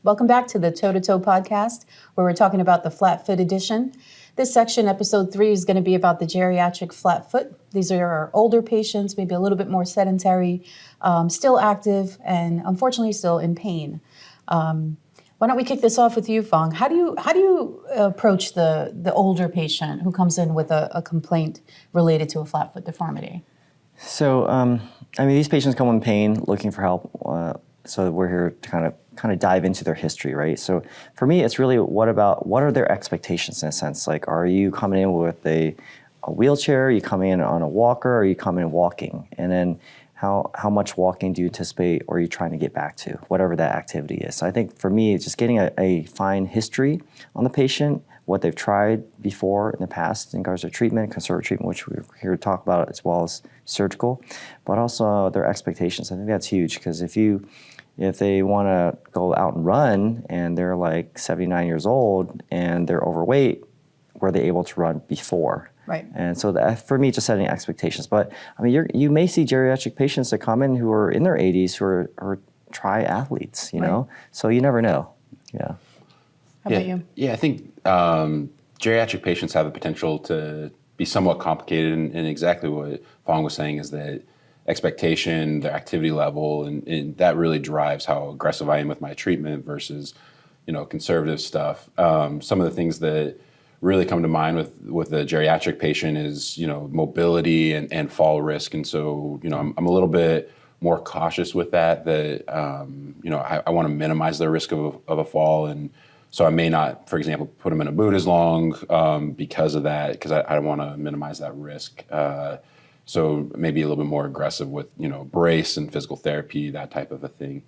Welcome back to the Toe to Toe podcast, where we're talking about the Flatfoot edition. This section, episode 3, is going to be about the geriatric flatfoot. These are our older patients, maybe a little bit more sedentary, still active, and unfortunately still in pain. Why don't we kick this off with you, Phong? How do you approach the older patient who comes in with a complaint related to a flatfoot deformity? So, these patients come in pain, looking for help. So we're here to kind of dive into their history, right? So for me, it's really what are their expectations in a sense? Like, are you coming in with a wheelchair? Are you coming in on a walker? Or are you coming in walking? And then how much walking do you anticipate, or are you trying to get back to, whatever that activity is? So I think for me, it's just getting a fine history on the patient, what they've tried before in the past in regards to treatment, conservative treatment, which we're here to talk about, as well as surgical, but also their expectations. I think that's huge, because if they want to go out and run and they're like 79 years old and they're overweight, were they able to run before? Right. And so for me, just setting expectations. But you may see geriatric patients that come in who are in their 80s who are triathletes, you know? So you never know. Yeah. How about you? Yeah, I think geriatric patients have the potential to be somewhat complicated, and exactly what Phong was saying is that expectation, their activity level, and that really drives how aggressive I am with my treatment versus, conservative stuff. Some of the things that really come to mind with a geriatric patient is, mobility and fall risk. And so, I'm a little bit more cautious with that, I want to minimize the risk of a fall. And so I may not, for example, put them in a boot as long because of that, because I want to minimize that risk. So maybe a little bit more aggressive with, brace and physical therapy, that type of a thing.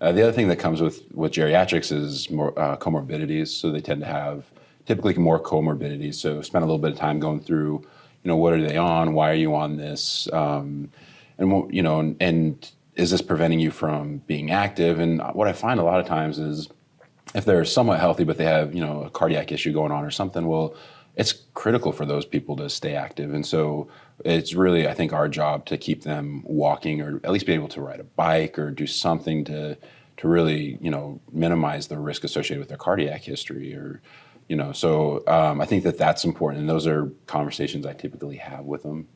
The other thing that comes with geriatrics is more comorbidities. So they tend to have typically more comorbidities. So spend a little bit of time going through, what are they on? Why are you on this? And is this preventing you from being active? And what I find a lot of times is if they're somewhat healthy, but they have, a cardiac issue going on or something, well, it's critical for those people to stay active. And so it's really, I think, our job to keep them walking, or at least be able to ride a bike or do something to really, minimize the risk associated with their cardiac history, or, so I think that's important. And those are conversations I typically have with them.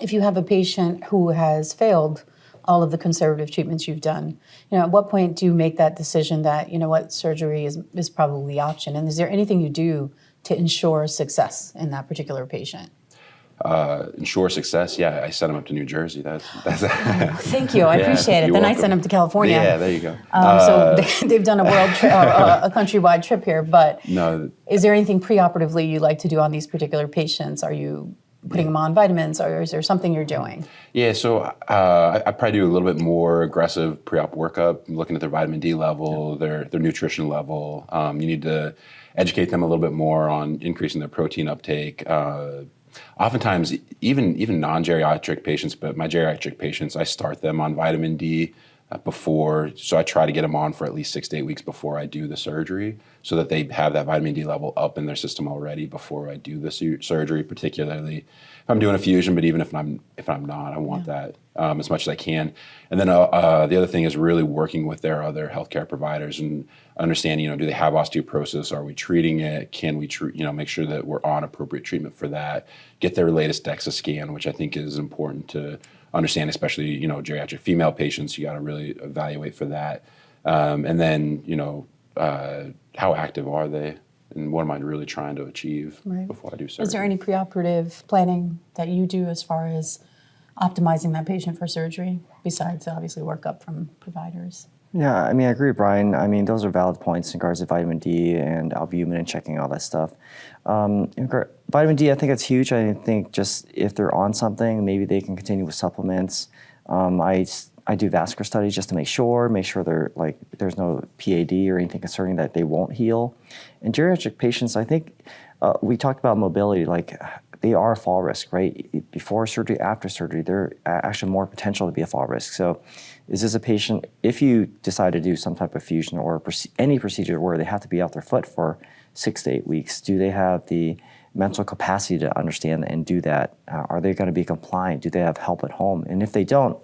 If you have a patient who has failed all of the conservative treatments you've done, at what point do you make that decision that, surgery is probably the option? And is there anything you do to ensure success in that particular patient? Ensure success? Yeah, I sent them up to New Jersey. That's Thank you. I appreciate it. Then I sent them to California. Yeah, there you go. So they've done a world trip, a countrywide trip here. But no. Is there anything preoperatively you like to do on these particular patients? Are you putting them on vitamins, or is there something you're doing? Yeah, so I probably do a little bit more aggressive pre-op workup, looking at their vitamin D level, their nutrition level. You need to educate them a little bit more on increasing their protein uptake. Oftentimes, even non-geriatric patients, but my geriatric patients, I start them on vitamin D before, so I try to get them on for at least 6 to 8 weeks before I do the surgery, so that they have that vitamin D level up in their system already before I do the surgery, particularly if I'm doing a fusion, but even if I'm not, I want that as much as I can. And then the other thing is really working with their other healthcare providers and understanding, do they have osteoporosis? Are we treating it? Can we make sure that we're on appropriate treatment for that? Get their latest DEXA scan, which I think is important to understand, especially, geriatric female patients. You got to really evaluate for that. And then, how active are they? And what am I really trying to achieve before I do surgery? Is there any preoperative planning that you do as far as optimizing that patient for surgery, besides obviously workup from providers? Yeah, I agree with Bryon. Those are valid points in regards to vitamin D and albumin and checking all that stuff. Vitamin D, I think it's huge. I think just if they're on something, maybe they can continue with supplements. I do vascular studies just to make sure they're there's no PAD or anything concerning that they won't heal. And geriatric patients, I think we talked about mobility, they are a fall risk, right? Before surgery, after surgery, they're actually more potential to be a fall risk. So is this a patient, if you decide to do some type of fusion or any procedure where they have to be off their foot for 6 to 8 weeks, do they have the mental capacity to understand and do that? Are they going to be compliant? Do they have help at home? And if they don't,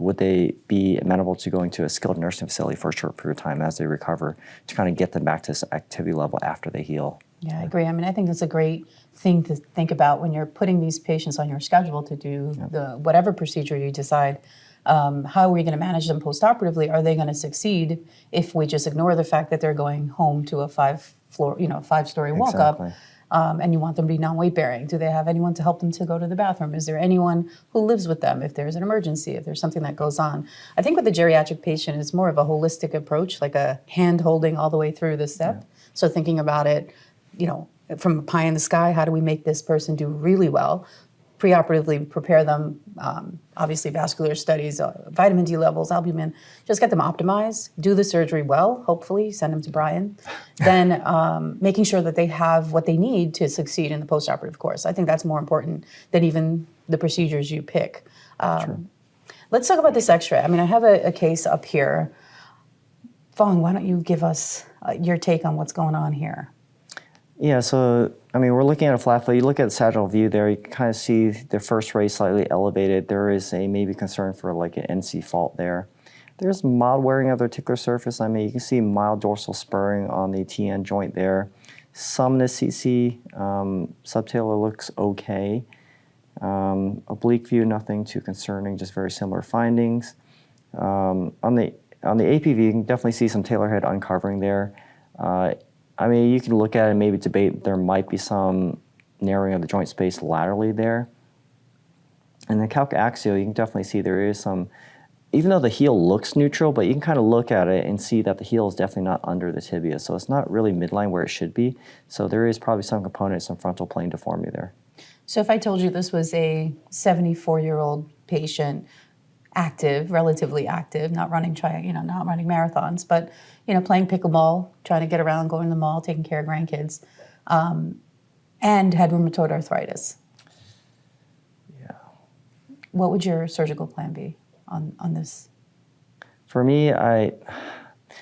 would they be amenable to going to a skilled nursing facility for a short period of time as they recover to kind of get them back to this activity level after they heal? Yeah, I agree. I mean, I think that's a great thing to think about when you're putting these patients on your schedule to do the whatever procedure you decide. How are we going to manage them postoperatively? Are they going to succeed if we just ignore the fact that they're going home to a 5-story walk-up? Exactly. And you want them to be non-weight bearing? Do they have anyone to help them to go to the bathroom? Is there anyone who lives with them if there's an emergency, if there's something that goes on? I think with the geriatric patient, it's more of a holistic approach, like a hand holding all the way through the step. So thinking about it, from a pie in the sky, how do we make this person do really well? Preoperatively prepare them, obviously vascular studies, vitamin D levels, albumin, just get them optimized, do the surgery well, hopefully, send them to Bryon. Then making sure that they have what they need to succeed in the postoperative course. I think that's more important than even the procedures you pick. Let's talk about this x-ray. I mean, I have a case up here. Phong, why don't you give us your take on what's going on here? Yeah, so, I mean, we're looking at a flat foot. You look at the sagittal view there, you can kind of see the first ray slightly elevated. There is a maybe concern for like an NC fault there. There's mild wearing of the articular surface. I mean, you can see mild dorsal spurring on the TN joint there. Some in the CC, subtalar looks okay. Oblique view, nothing too concerning, just very similar findings. On the APV, you can definitely see some talar head uncovering there. I mean, you can look at it and maybe debate there might be some narrowing of the joint space laterally there. And the calcaxial, you can definitely see there is some, even though the heel looks neutral, but you can kind of look at it and see that the heel is definitely not under the tibia. So it's not really midline where it should be. So there is probably some component, some frontal plane deformity there. So if I told you this was a 74-year-old patient, active, relatively active, not running marathons, but playing pickleball, trying to get around, going to the mall, taking care of grandkids, and had rheumatoid arthritis. Yeah. What would your surgical plan be on this? For me,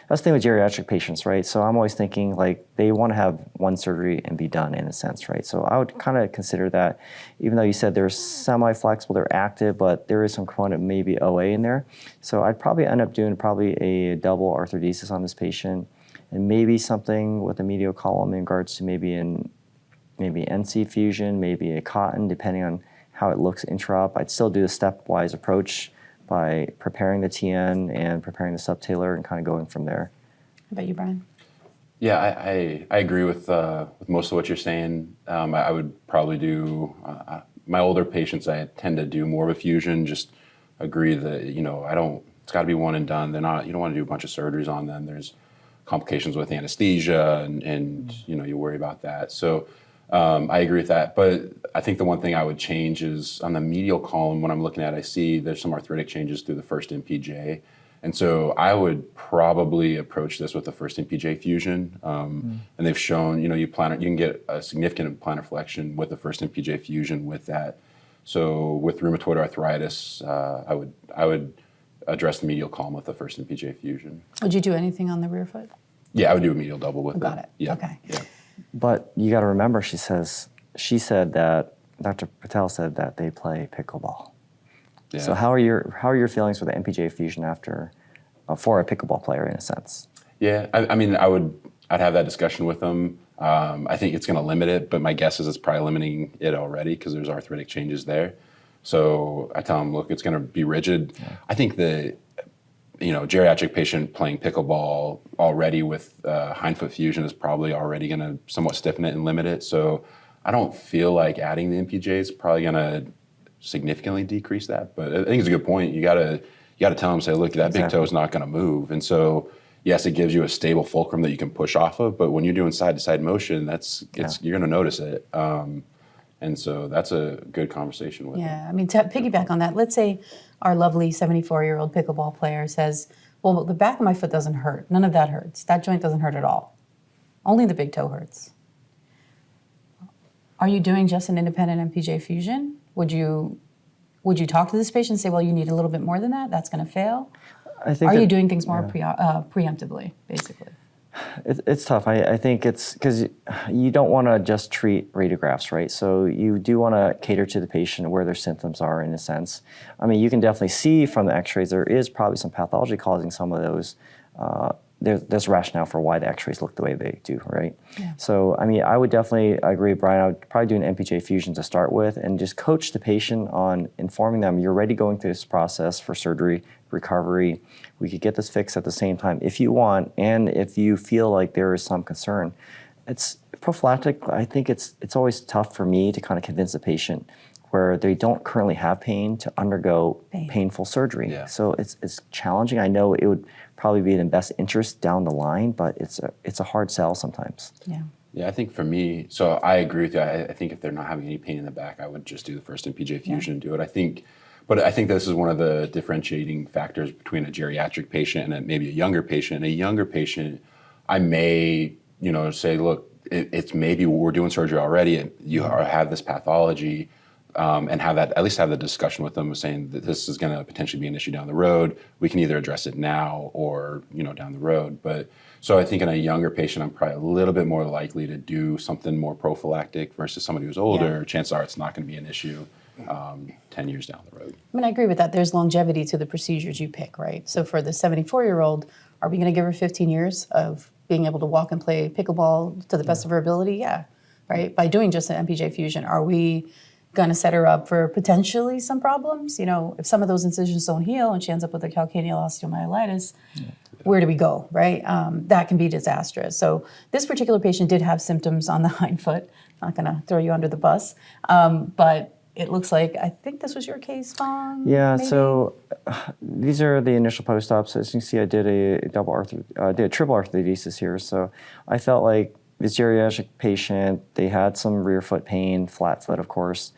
that's the thing with geriatric patients, right? So I'm always thinking like they want to have one surgery and be done in a sense, right? So I would kind of consider that, even though you said they're semi-flexible, they're active, but there is some component maybe OA in there. So I'd probably end up doing probably a double arthrodesis on this patient and maybe something with a medial column in regards to maybe NC fusion, maybe a cotton, depending on how it looks intra-op. I'd still do a stepwise approach by preparing the TN and preparing the subtalar and kind of going from there. How about you, Bryon? Yeah, I agree with most of what you're saying. I would probably do, my older patients, I tend to do more of a fusion, just agree that, it's got to be one and done. You don't want to do a bunch of surgeries on them. There's complications with anesthesia and you worry about that. So I agree with that, but I think the one thing I would change is on the medial column, when I'm looking at it, I see there's some arthritic changes through the first MPJ. And so I would probably approach this with the first MPJ fusion. And they've shown, you can get a significant plantar flexion with the first MPJ fusion with that. So with rheumatoid arthritis, I would address the medial column with the first MPJ fusion. Would you do anything on the rear foot? Yeah, I would do a medial double with it. Got it. Yeah. Okay. Yeah. But you got to remember, she said that Dr. Patel said that they play pickleball. Yeah. So how are your feelings with the MPJ fusion after for a pickleball player in a sense? Yeah, I mean, I'd have that discussion with them. I think it's going to limit it, but my guess is it's probably limiting it already because there's arthritic changes there. So I tell them, look, it's going to be rigid. Yeah. I think the geriatric patient playing pickleball already with hindfoot fusion is probably already going to somewhat stiffen it and limit it. So I don't feel like adding the MPJ is probably going to significantly decrease that. But I think it's a good point. You got to tell them, say, look, that big toe is not going to move. And so, yes, it gives you a stable fulcrum that you can push off of. But when you're doing side-to-side motion, you're going to notice it. And so that's a good conversation with them. Yeah, I mean, to piggyback on that, let's say our lovely 74-year-old pickleball player says, well, the back of my foot doesn't hurt. None of that hurts. That joint doesn't hurt at all. Only the big toe hurts. Are you doing just an independent MPJ fusion? Would you talk to this patient and say, well, you need a little bit more than that? That's going to fail? I think Are you doing things more preemptively, basically? It's tough. I think it's because you don't want to just treat radiographs, right? So you do want to cater to the patient where their symptoms are in a sense. I mean, you can definitely see from the x-rays there is probably some pathology causing some of those. There's rationale for why the x-rays look the way they do, right? Yeah. So, I mean, I would definitely agree, Bryon. I would probably do an MPJ fusion to start with and just coach the patient on informing them you're already going through this process for surgery, recovery. We could get this fixed at the same time if you want, and if you feel like there is some concern. It's prophylactic. I think it's always tough for me to kind of convince the patient where they don't currently have pain to undergo painful surgery. Yeah. So it's challenging. I know it would probably be in the best interest down the line, but it's a hard sell sometimes. Yeah. Yeah, I think for me, so I agree with you. I think if they're not having any pain in the back, I would just do the first MPJ fusion and do it. But I think this is one of the differentiating factors between a geriatric patient and maybe a younger patient. A younger patient, I may, say, look, it's maybe we're doing surgery already, and you have this pathology. And at least have the discussion with them, saying that this is going to potentially be an issue down the road. We can either address it now or down the road. But so I think in a younger patient, I'm probably a little bit more likely to do something more prophylactic versus somebody who's older. Yeah. Chances are it's not going to be an issue 10 years down the road. I mean, I agree with that. There's longevity to the procedures you pick, right? So for the 74-year-old, are we going to give her 15 years of being able to walk and play pickleball to the best of her ability? Yeah, right? By doing just an MPJ fusion, are we going to set her up for potentially some problems? If some of those incisions don't heal and she ends up with a calcaneal osteomyelitis, where do we go, right? That can be disastrous. So this particular patient did have symptoms on the hind foot. I'm not going to throw you under the bus, but it looks like, I think this was your case, Phong? Yeah, maybe? so these are the initial post-ops. As you can see, I did a triple arthrodesis here. So I felt like this geriatric patient, they had some rear foot pain, flat foot, of course.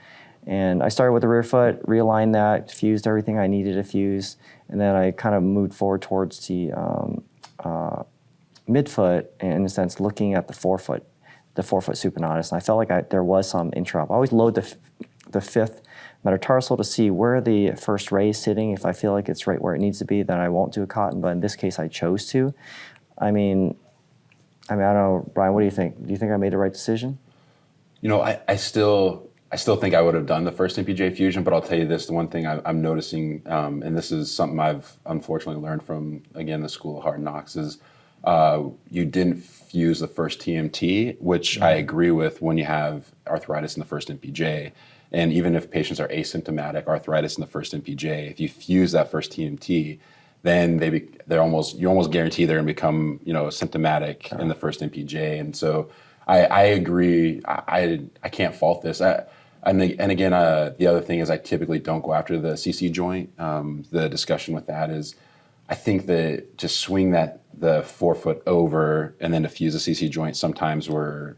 And I started with the rear foot, realigned that, fused everything I needed to fuse, and then I kind of moved forward towards the midfoot, in a sense, looking at the forefoot supinatus. And I felt like there was some intraop. I always load the fifth metatarsal to see where the first ray is sitting. If I feel like it's right where it needs to be, then I won't do a cotton. But in this case, I chose to. I mean, I don't know, Bryon, what do you think? Do you think I made the right decision? I still think I would have done the first MPJ fusion, but I'll tell you this, the one thing I'm noticing, and this is something I've unfortunately learned from, again, the School of Hard Knocks, is you didn't fuse the first TMT, which I agree with when you have arthritis in the first MPJ. And even if patients are asymptomatic arthritis in the first MPJ, if you fuse that first TMT, then you're almost guaranteed they're going to become symptomatic in the first MPJ. And so I agree. I can't fault this. And again, the other thing is I typically don't go after the CC joint. The discussion with that is, I think that to swing the forefoot over and then to fuse the CC joint, sometimes we're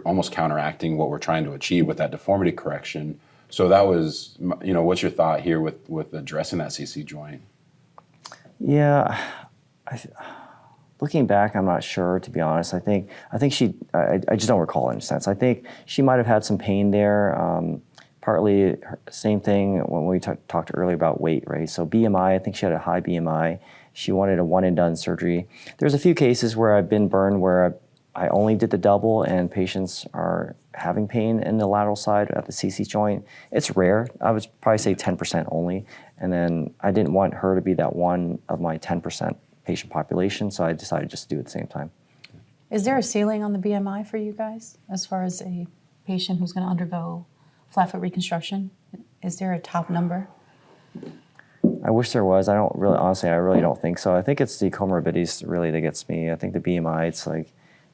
almost counteracting what we're trying to achieve with that deformity correction. So that was, what's your thought here with addressing that CC joint? Yeah, looking back, I'm not sure, to be honest. I think she, I just don't recall in a sense. I think she might have had some pain there. Partly same thing when we talked earlier about weight, right? So BMI, I think she had a high BMI. She wanted a one and done surgery. There's a few cases where I've been burned where I only did the double and patients are having pain in the lateral side at the CC joint. It's rare. I would probably say 10% only. And then I didn't want her to be that one of my 10% patient population, so I decided just to do it at the same time. Is there a ceiling on the BMI for you guys as far as a patient who's going to undergo Flatfoot reconstruction? Is there a top number? I wish there was. I really don't think so. I think it's the comorbidities really that gets me. I think the BMI, it's like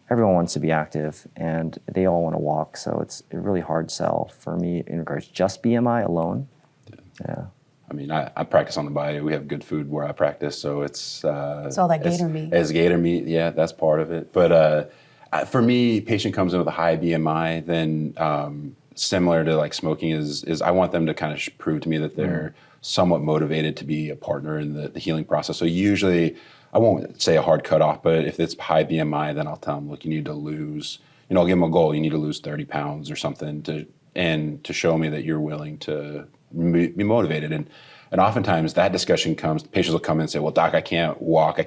everyone wants to be active and they all want to walk, so it's a really hard sell for me in regards to just BMI alone. Yeah. I mean, I practice on the bayou. We have good food where I practice, so it's all that gator meat. It's gator meat, yeah, that's part of it. But for me, patient comes in with a high BMI, then similar to like smoking is I want them to kind of prove to me that they're somewhat motivated to be a partner in the healing process. So usually, I won't say a hard cutoff, but if it's high BMI, then I'll tell them, look, you need to lose, I'll give them a goal. You need to lose 30 pounds or something to show me that you're willing to be motivated. And oftentimes that discussion comes, patients will come in and say, well, doc, I can't walk, how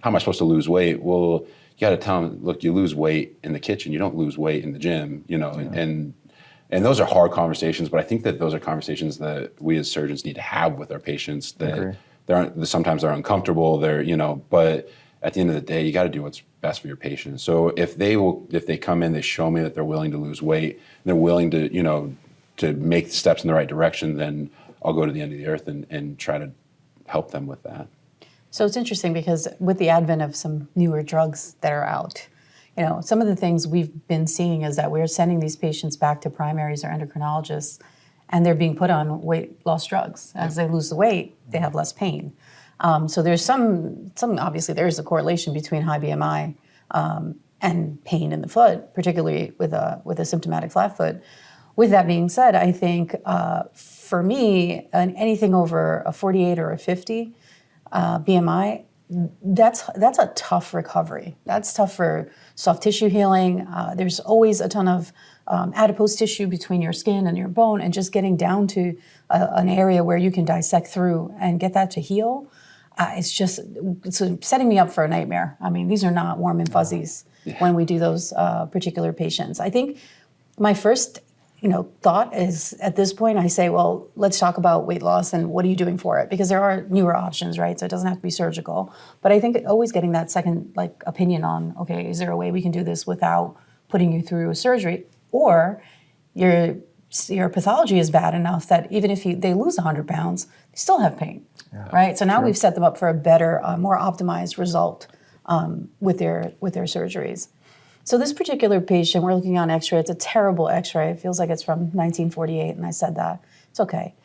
am I supposed to lose weight? Well, you got to tell them, look, you lose weight in the kitchen, you don't lose weight in the gym, and those are hard conversations, but I think that those are conversations that we as surgeons need to have with our patients, that sometimes they're uncomfortable, but at the end of the day, you got to do what's best for your patient. So if they come in, they show me that they're willing to lose weight, they're willing to, to make steps in the right direction, then I'll go to the end of the earth and try to help them with that. So it's interesting because with the advent of some newer drugs that are out, some of the things we've been seeing is that we're sending these patients back to primaries or endocrinologists, and they're being put on weight loss drugs. As they lose the weight, they have less pain. So there's some obviously there is a correlation between high BMI and pain in the foot, particularly with a symptomatic flat foot. With that being said, I think for me, anything over a 48 or a 50 BMI, that's a tough recovery. That's tough for soft tissue healing. There's always a ton of adipose tissue between your skin and your bone, and just getting down to an area where you can dissect through and get that to heal, it's setting me up for a nightmare. I mean, these are not warm and fuzzies when we do those particular patients. I think my first thought is, at this point, I say, well, let's talk about weight loss and what are you doing for it? Because there are newer options, right? So it doesn't have to be surgical. But I think always getting that second opinion on, okay, is there a way we can do this without putting you through a surgery? Or your pathology is bad enough that even if they lose 100 pounds, they still have pain, right? So now we've set them up for a better, more optimized result with their surgeries. So this particular patient, we're looking on x-ray. It's a terrible x-ray. It feels like it's from 1948, and I said that. It's okay.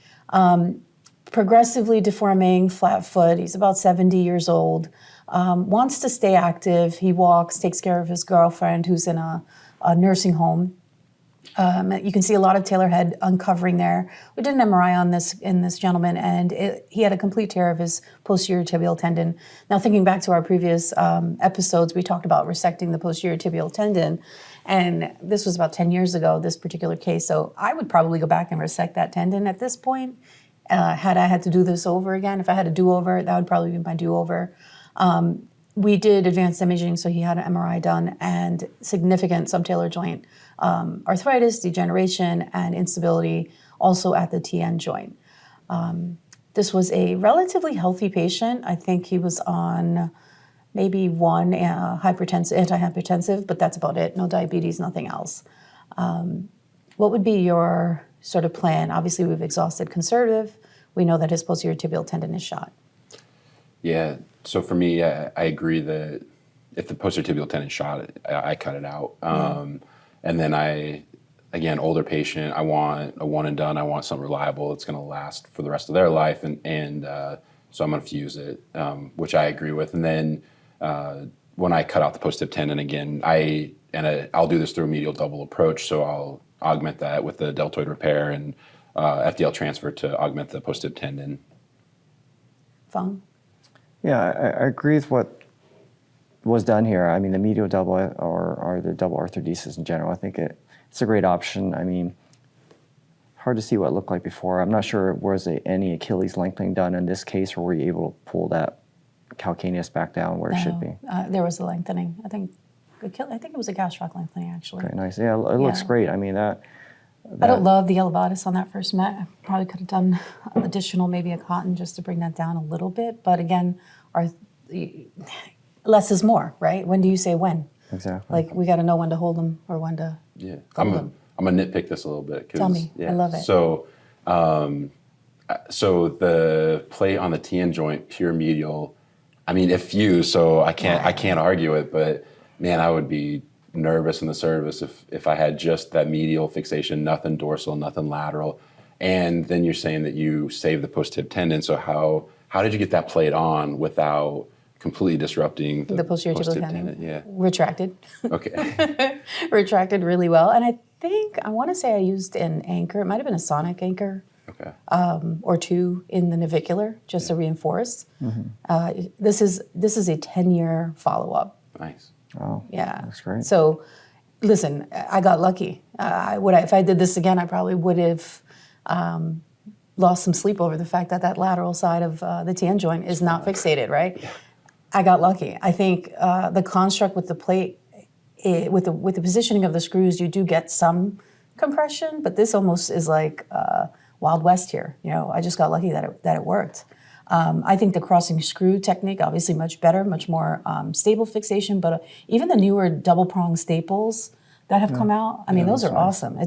Progressively deforming, flat foot. He's about 70 years old. Wants to stay active. He walks, takes care of his girlfriend who's in a nursing home. You can see a lot of talar head uncovering there. We did an MRI on this gentleman, and he had a complete tear of his posterior tibial tendon. Now, thinking back to our previous episodes, we talked about resecting the posterior tibial tendon, and this was about 10 years ago, this particular case. So I would probably go back and resect that tendon at this point. Had I had to do this over again, if I had a do-over, that would probably be my do-over. We did advanced imaging, so he had an MRI done, and significant subtalar joint arthritis, degeneration, and instability also at the TN joint. This was a relatively healthy patient. I think he was on maybe one antihypertensive, but that's about it. No diabetes, nothing else. What would be your sort of plan? Obviously, we've exhausted conservative. We know that his posterior tibial tendon is shot. Yeah. So for me, I agree that if the posterior tibial tendon shot, I cut it out. And then again, older patient, I want a one and done. I want something reliable. It's going to last for the rest of their life. And so I'm going to fuse it, which I agree with. And then when I cut out the post-tib tendon again, I'll do this through a medial double approach. So I'll augment that with the deltoid repair and FDL transfer to augment the post-tib tendon. Phong? Yeah, I agree with what was done here. I mean, the medial double or the double arthrodesis in general, I think it's a great option. I mean, hard to see what it looked like before. I'm not sure, was any Achilles lengthening done in this case, or were you able to pull that calcaneus back down where it should be? There was a lengthening. I think it was a gastroc lengthening, actually. Very nice. Yeah, it looks great. I mean, that I don't love the elevatus on that first met. I probably could have done additional, maybe a cotton, just to bring that down a little bit. But again, less is more, right? When do you say when? Exactly. Like, we got to know when to hold them or when to I'm going to nitpick this a little bit. Tell me. I love it. So, so the plate on the TN joint, pure medial, I mean, it fused, so I can't argue it, but man, I would be nervous in the service if I had just that medial fixation, nothing dorsal, nothing lateral. And then you're saying that you saved the post-tib tendon. So how did you get that plate on without completely disrupting the posterior tibial tendon? Yeah. Retracted. Okay. Retracted really well. And I want to say I used an anchor. It might have been a sonic anchor. Okay. Or two in the navicular, just to reinforce. Mm-hmm. This is a 10-year follow-up. Nice. Oh, yeah, that's great. So, listen, I got lucky. If I did this again, I probably would have lost some sleep over the fact that that lateral side of the tan joint is not fixated, right? Yeah. I got lucky. I think the construct with the plate, with the positioning of the screws, you do get some compression, but this almost is like Wild West here. You know, I just got lucky that it worked. I think the crossing screw technique, obviously much better, much more stable fixation, but even the newer double prong staples that have come out, I mean, those are awesome.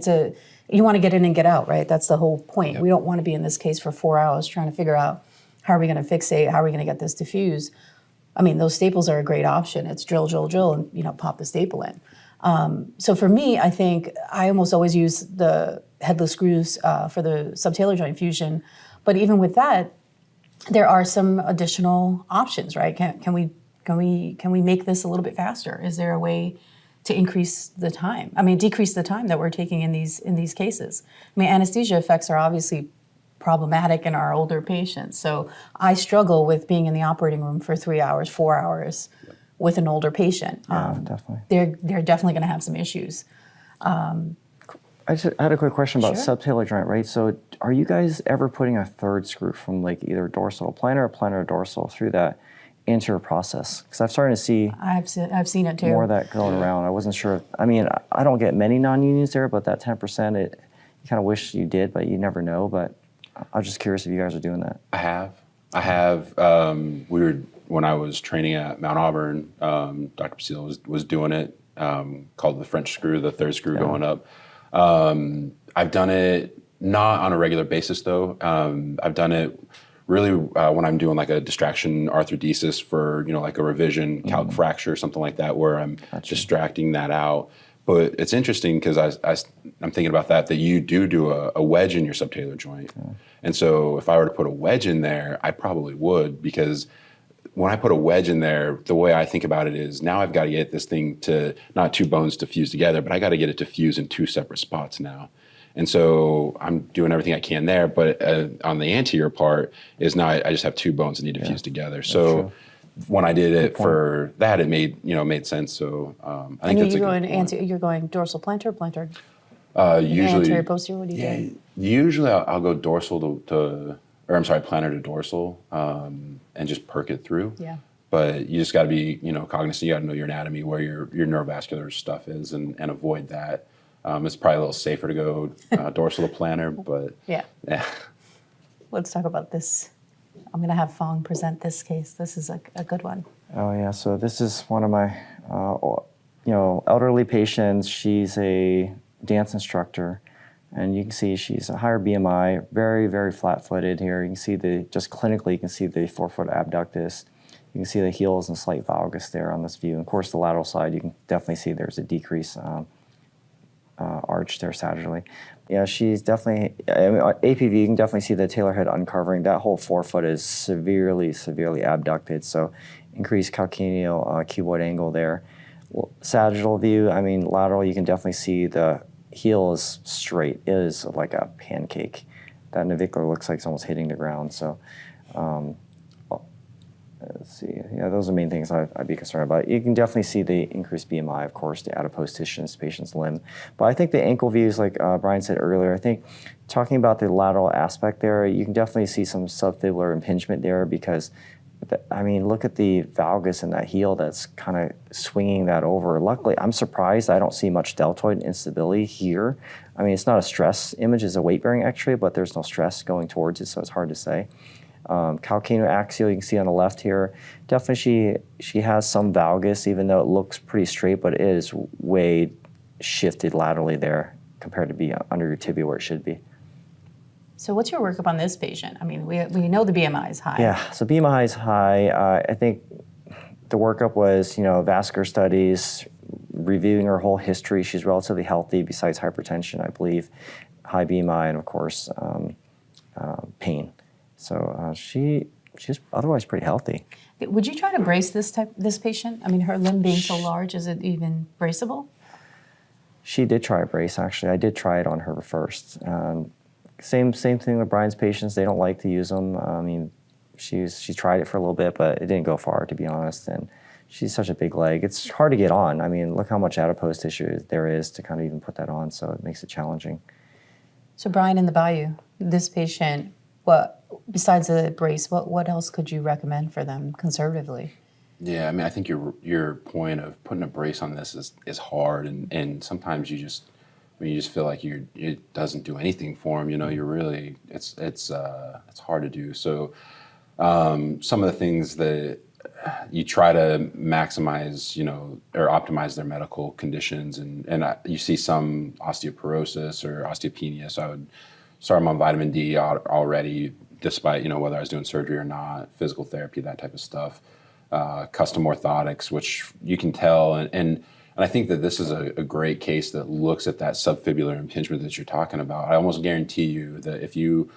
You want to get in and get out, right? That's the whole point. Yep. We don't want to be in this case for 4 hours trying to figure out how are we going to fixate, how are we going to get this diffused. I mean, those staples are a great option. It's drill, drill, drill, and pop the staple in. So for me, I think I almost always use the headless screws for the subtalar joint fusion. But even with that, there are some additional options, right? Can we make this a little bit faster? Is there a way to increase the time? I mean, decrease the time that we're taking in these cases. I mean, anesthesia effects are obviously problematic in our older patients. So I struggle with being in the operating room for 3 hours, 4 hours with an older patient. Yeah, definitely. They're definitely going to have some issues. I had a quick question about subtalar joint, right? So are you guys ever putting a third screw from like either dorsal plantar or plantar dorsal through that into your process? Because I've started to see I've seen it too. More of that going around. I wasn't sure. I mean, I don't get many non-unions there, but that 10%, you kind of wish you did, but you never know. But I was just curious if you guys are doing that. I have. When I was training at Mount Auburn, Dr. Patel was doing it, called the French screw, the third screw going up. I've done it not on a regular basis though. I've done it really when I'm doing like a distraction arthrodesis for like a revision calc fracture or something like that, where I'm distracting that out. But it's interesting because I'm thinking about that you do a wedge in your subtalar joint. Yeah. And so if I were to put a wedge in there, I probably would, because when I put a wedge in there, the way I think about it is now I've got to get this thing to, not two bones to fuse together, but I got to get it to fuse in two separate spots now. And so I'm doing everything I can there, but on the anterior part is now I just have two bones that need to fuse together. So when I did it for that, it made sense. So I think that's you're going dorsal plantar, plantar. Usually anterior, posterior. What do you do? Usually I'll go dorsal plantar to dorsal, and just perk it through. Yeah. But you just got to be cognizant. You got to know your anatomy, where your neurovascular stuff is, and avoid that. It's probably a little safer to go dorsal to plantar, but yeah. Let's talk about this. I'm going to have Phong present this case. This is a good one. Oh yeah, so this is one of my elderly patients. She's a dance instructor, and you can see she's a higher BMI, very, very flat-footed here. You can see just clinically, you can see the forefoot abductus. You can see the heels and slight valgus there on this view. And of course, the lateral side, you can definitely see there's a decrease arch there sagittally. Yeah, she's definitely, APV, you can definitely see the talar head uncovering. That whole forefoot is severely, severely abducted, so increased calcaneal cuboid angle there. Sagittal view, lateral, you can definitely see the heel is straight. It is like a pancake. That navicular looks like it's almost hitting the ground, so let's see. Yeah, those are the main things I'd be concerned about. You can definitely see the increased BMI, of course, the adipose tissue in this patient's limb. But I think the ankle views, like Bryon said earlier, I think talking about the lateral aspect there, you can definitely see some subfibular impingement there because, look at the valgus in that heel that's kind of swinging that over. Luckily, I'm surprised I don't see much deltoid instability here. It's not a stress image, it's a weight-bearing X-ray, but there's no stress going towards it, so it's hard to say. Calcaneoaxial, you can see on the left here. Definitely she has some valgus, even though it looks pretty straight, but it is way shifted laterally there compared to be under your tibia where it should be. So what's your workup on this patient? We know the BMI is high. Yeah, so BMI is high. I think the workup was, vascular studies, reviewing her whole history. She's relatively healthy besides hypertension, I believe, high BMI, and of course, pain. So she's otherwise pretty healthy. Would you try to brace this patient? Her limb being so large, is it even braceable? She did try a brace, actually. I did try it on her first. Same thing with Bryon's patients. They don't like to use them. She tried it for a little bit, but it didn't go far, to be honest. And she's such a big leg. It's hard to get on. Look how much adipose tissue there is to kind of even put that on, so it makes it challenging. So Bryon in the Bayou, this patient, what besides the brace, what else could you recommend for them conservatively? Yeah, I mean, I think your point of putting a brace on this is hard, and sometimes you just feel like it doesn't do anything for them. You're really it's hard to do. So some of the things that you try to maximize, or optimize their medical conditions, and you see some osteoporosis or osteopenia. So I would start them on vitamin D already, despite whether I was doing surgery or not, physical therapy, that type of stuff. Custom orthotics, which you can tell, and I think that this is a great case that looks at that subfibular impingement that you're talking about. I almost guarantee you that if you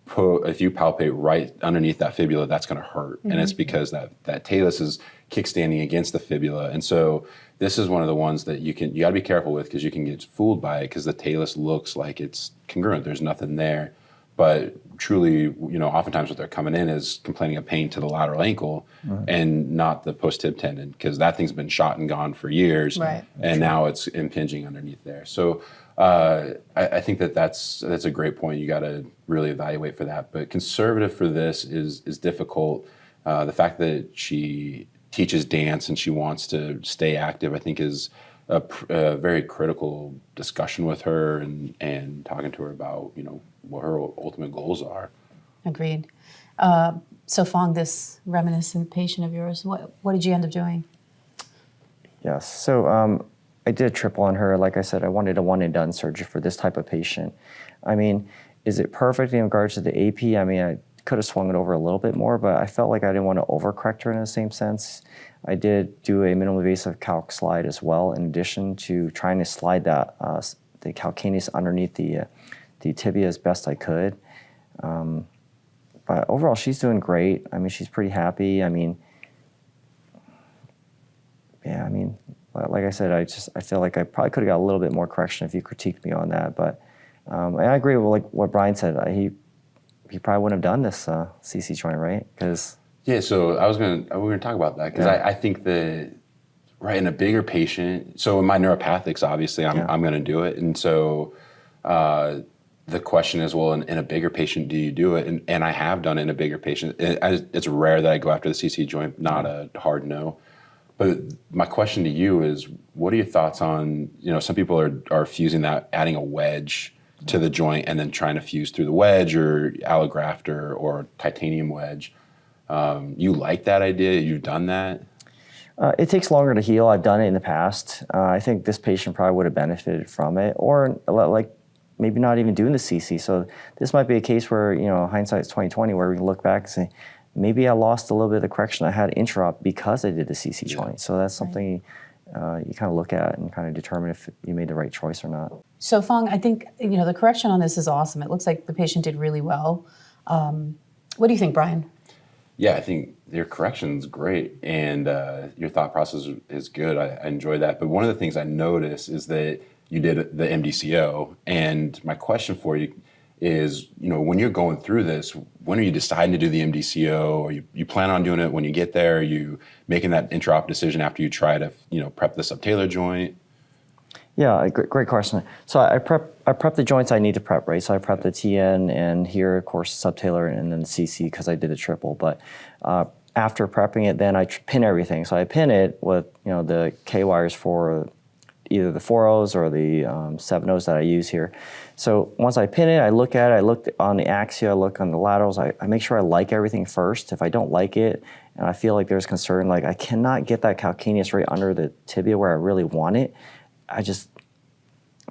palpate right underneath that fibula, that's going to hurt, and it's because that talus is kickstanding against the fibula, and so this is one of the ones that you got to be careful with, because you can get fooled by it, because the talus looks like it's congruent. There's nothing there. But truly, oftentimes what they're coming in is complaining of pain to the lateral ankle, and not the post-tib tendon, because that thing's been shot and gone for years, right. And now it's impinging underneath there. So I think that's a great point. You got to really evaluate for that. But conservative for this is difficult. The fact that she teaches dance and she wants to stay active, I think, is a very critical discussion with her, and talking to her about what her ultimate goals are. Agreed. So Phong, this reminiscent patient of yours, what did you end up doing? Yes. So I did a triple on her. Like I said, I wanted a one and done surgery for this type of patient. I mean, is it perfect in regards to the AP? I mean, I could have swung it over a little bit more, but I felt like I didn't want to overcorrect her in the same sense. I did do a minimally invasive calc slide as well, in addition to trying to slide that the calcaneus underneath the tibia as best I could. But overall, she's doing great. I mean, she's pretty happy. I mean, yeah, I mean, like I said, I feel like I probably could have got a little bit more correction if you critiqued me on that. But and I agree with what Bryon said. He probably wouldn't have done this CC joint, right? Because yeah, so we're gonna talk about that, because I think that right in a bigger patient. So in my neuropathics, obviously, I'm gonna do it, and so the question is, well, in a bigger patient, do you do it? And I have done it in a bigger patient. It's rare that I go after the CC joint, not a hard no. But my question to you is, what are your thoughts on, some people are fusing that, adding a wedge to the joint and then trying to fuse through the wedge, or allograft or titanium wedge. You like that idea? You've done that? it takes longer to heal. I've done it in the past. I think this patient probably would have benefited from it, or like maybe not even doing the CC. So this might be a case where, hindsight's 2020, where we can look back and say, maybe I lost a little bit of the correction I had intraop because I did the CC joint. So that's something you kind of look at and kind of determine if you made the right choice or not. So Phong, I think the correction on this is awesome. It looks like the patient did really well. What do you think, Bryon? Yeah, I think your correction's great, and your thought process is good. I enjoy that. But one of the things I noticed is that you did the MDCO, and my question for you is, when you're going through this, when are you deciding to do the MDCO? Or you plan on doing it when you get there? Are you making that intraop decision after you try to, prep the subtalar joint? Yeah, great question. So I prep the joints I need to prep, right? So I prep the TN, and here, of course, subtalar, and then the CC because I did a triple. But after prepping it, then I pin everything. So I pin it with the K wires for either the 4Os or the 7Os that I use here. So once I pin it, I look at it. I look on the axia, I look on the laterals. I make sure I like everything first. If I don't like it, and I feel like there's concern, like I cannot get that calcaneus right under the tibia where I really want it,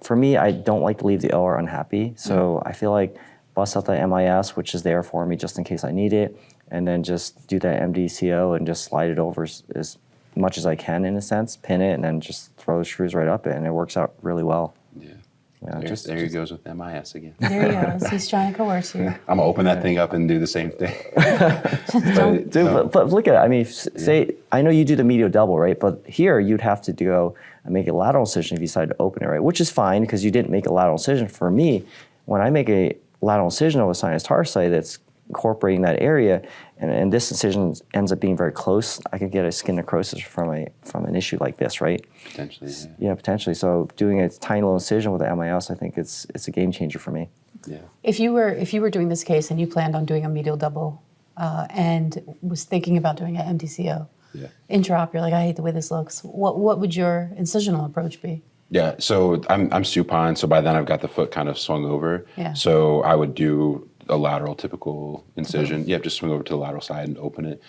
for me, I don't like to leave the OR unhappy. So I feel like bust out the MIS, which is there for me just in case I need it, and then just do that MDCO and just slide it over as much as I can, in a sense, pin it, and then just throw the screws right up it, and it works out really well. Yeah. There he goes with MIS again. There he goes. He's trying to coerce you. I'm gonna open that thing up and do the same thing. But look at it. I mean, say I know you do the medial double, right? But here you'd have to go and make a lateral incision if you decide to open it, right? Which is fine because you didn't make a lateral incision. For me, when I make a lateral incision of a sinus tarsi that's incorporating that area, and this incision ends up being very close, I could get a skin necrosis from an issue like this, right? Potentially, Yeah, potentially. So doing a tiny little incision with the MIS, I think it's a game changer for me. Yeah. If you were doing this case and you planned on doing a medial double and was thinking about doing an MDCO, Yeah. intraop, you're like, I hate the way this looks. What would your incisional approach be? Yeah, so I'm supine, so by then I've got the foot kind of swung over. Yeah. So I would do a lateral typical incision. Yeah, just swing over to the lateral side and open it.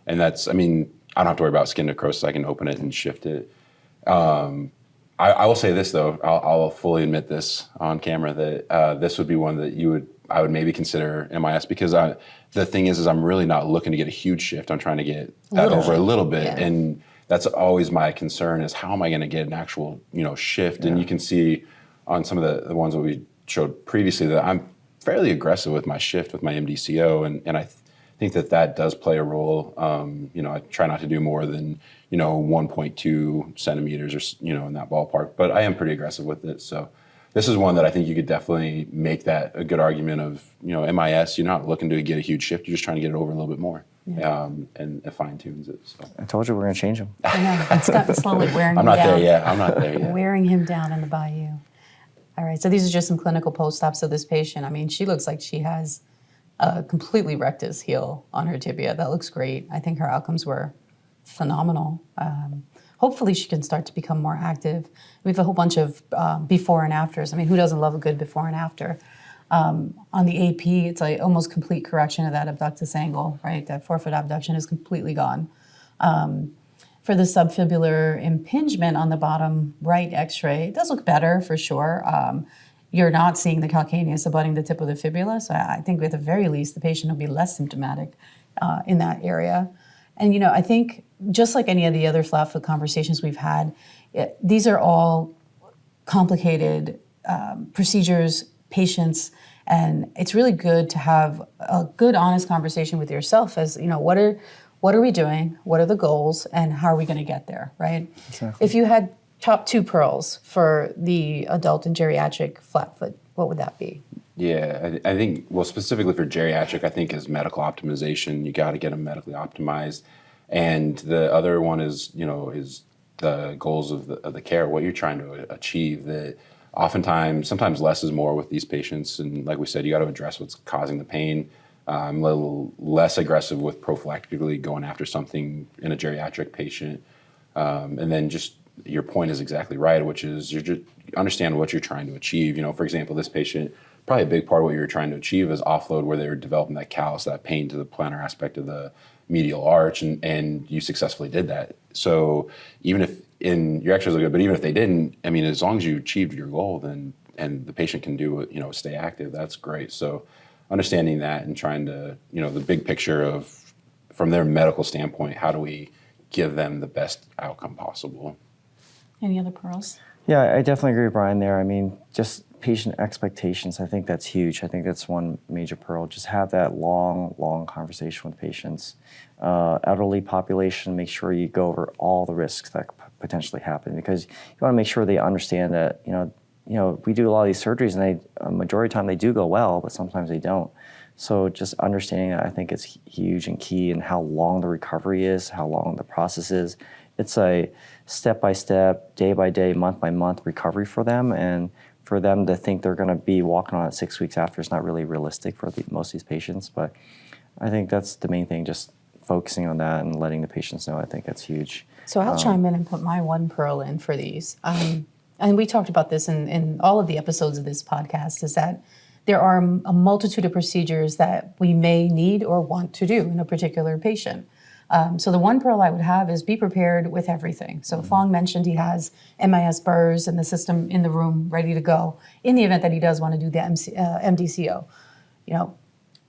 And that's, I mean, I don't have to worry about skin necrosis. I can open it and shift it. I will say this though, I'll fully admit this on camera that this would be one that I would maybe consider MIS because the thing is I'm really not looking to get a huge shift. I'm trying to get that over a little bit. Yeah. And that's always my concern is how am I going to get an actual, shift? And you can see on some of the ones that we showed previously that I'm fairly aggressive with my shift with my MDCO. And I think that does play a role. I try not to do more than, 1.2 centimeters or, in that ballpark, but I am pretty aggressive with it. So this is one that I think you could definitely make that a good argument of, MIS, you're not looking to get a huge shift. You're just trying to get it over a little bit more. Yeah. And it fine tunes it. So. I told you we're going to change them. I know, it's gotten slowly wearing him I'm not down. there yet. I'm not there yet. Wearing him down in the bayou. All right, so these are just some clinical post-ops of this patient. I mean, she looks like she has a completely rectus heel on her tibia. That looks great. I think her outcomes were phenomenal. Hopefully she can start to become more active. We have a whole bunch of before and afters. I mean, who doesn't love a good before and after? On the AP, it's like almost complete correction of that abductus angle, right? That forefoot abduction is completely gone. For the subfibular impingement on the bottom right x-ray, it does look better for sure. You're not seeing the calcaneus abutting the tip of the fibula, so I think at the very least the patient will be less symptomatic in that area. And I think just like any of the other flatfoot conversations we've had, these are all complicated procedures, patients, and it's really good to have a good, honest conversation with yourself as, what are we doing, what are the goals, and how are we going to get there, right? Exactly. If you had top 2 pearls for the adult and geriatric flatfoot, what would that be? Yeah, I think, well, specifically for geriatric, I think is medical optimization. You got to get them medically optimized. And the other one is, is the goals of the care, what you're trying to achieve. That oftentimes, sometimes less is more with these patients. And like we said, you got to address what's causing the pain. I'm a little less aggressive with prophylactically going after something in a geriatric patient. And then just your point is exactly right, which is you just understand what you're trying to achieve. For example, this patient, probably a big part of what you were trying to achieve is offload where they were developing that callus, that pain to the plantar aspect of the medial arch, and you successfully did that. So even if your x-rays look good, but even if they didn't, I mean, as long as you achieved your goal, then and the patient can do it, stay active, that's great. So understanding that and trying to, the big picture of, from their medical standpoint, how do we give them the best outcome possible? Any other pearls? Yeah, I definitely agree with Bryon there. I mean, just patient expectations, I think that's huge. I think that's one major pearl. Just have that long conversation with patients. Elderly population, make sure you go over all the risks that potentially happen because you want to make sure they understand that, we do a lot of these surgeries and a majority of the time they do go well, but sometimes they don't. So just understanding that I think it's huge and key in how long the recovery is, how long the process is. It's a step-by-step, day-by-day, month-by-month recovery for them, and for them to think they're going to be walking on it 6 weeks after is not really realistic for most of these patients. But I think that's the main thing, just focusing on that and letting the patients know. I think that's huge. So I'll chime in and put my one pearl in for these. And we talked about this in all of the episodes of this podcast, is that there are a multitude of procedures that we may need or want to do in a particular patient. So the one pearl I would have is be prepared with everything. So Phong mentioned he has MIS burrs and the system in the room ready to go in the event that he does want to do the MDCO.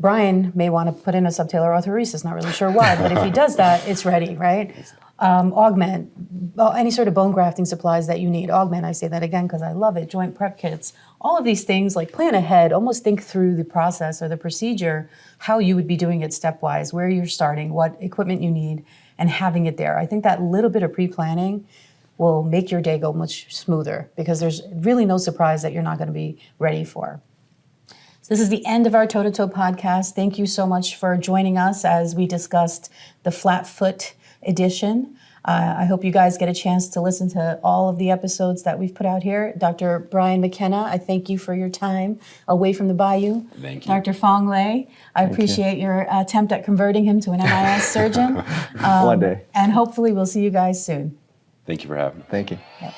Bryon may want to put in a subtalar arthroresis, not really sure why, but if he does that, it's ready, right? Augment, any sort of bone grafting supplies that you need. Augment, I say that again because I love it, joint prep kits. All of these things, like plan ahead, almost think through the process or the procedure, how you would be doing it stepwise, where you're starting, what equipment you need, and having it there. I think that little bit of pre-planning will make your day go much smoother because there's really no surprise that you're not going to be ready for. So this is the end of our toe-to-toe podcast. Thank you so much for joining us as we discussed the Flatfoot edition. I hope you guys get a chance to listen to all of the episodes that we've put out here. Dr. Bryon McKenna, I thank you for your time away from the Bayou. Thank you. Dr. Phong, I appreciate your attempt at converting him to an MIS surgeon. One day. And hopefully we'll see you guys soon. Thank you for having me. Thank you. Yep.